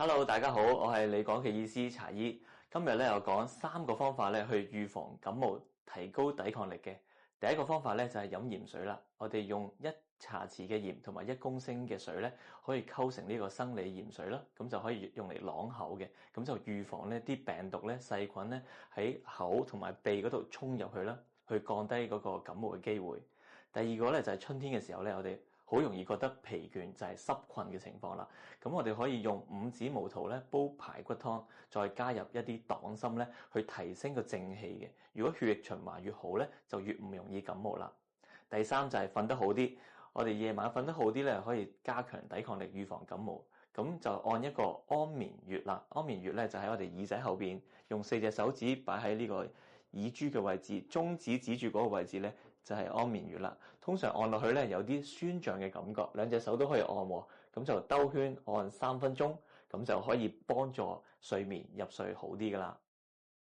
Hello，大家好，我係李廣嘅醫師查醫。今日咧我講3個方法咧去預防感冒，提高抵抗力嘅。第一個方法咧就係飲鹽水啦。我哋用1茶匙嘅鹽同埋1公升嘅水咧，可以溝成呢個生理鹽水啦，咁就可以用嚟啷口嘅，咁就預防呢啲病毒咧、細菌咧喺口同埋鼻嗰度衝入去啦，去降低嗰個感冒嘅機會。第二個咧就係春天嘅時候咧，我哋好容易覺得疲倦，就係濕困嘅情況啦。咁我哋可以用五子毛桃咧煲排骨湯，再加入一啲黨參咧，去提升個正氣嘅。如果血液循環越好咧，就越唔容易感冒啦。第三就係瞓得好啲，我哋夜晚瞓得好啲咧，可以加強抵抗力，預防感冒。咁就按一個安眠穴啦。安眠穴咧就喺我哋耳仔後邊，用4隻手指擺喺呢個耳珠嘅位置，中指指住嗰個位置咧就係安眠穴啦。通常按落去咧有啲酸脹嘅感覺，2隻手都可以按喎。咁就兜圈按3分鐘，咁就可以幫助睡眠入睡好啲噶啦。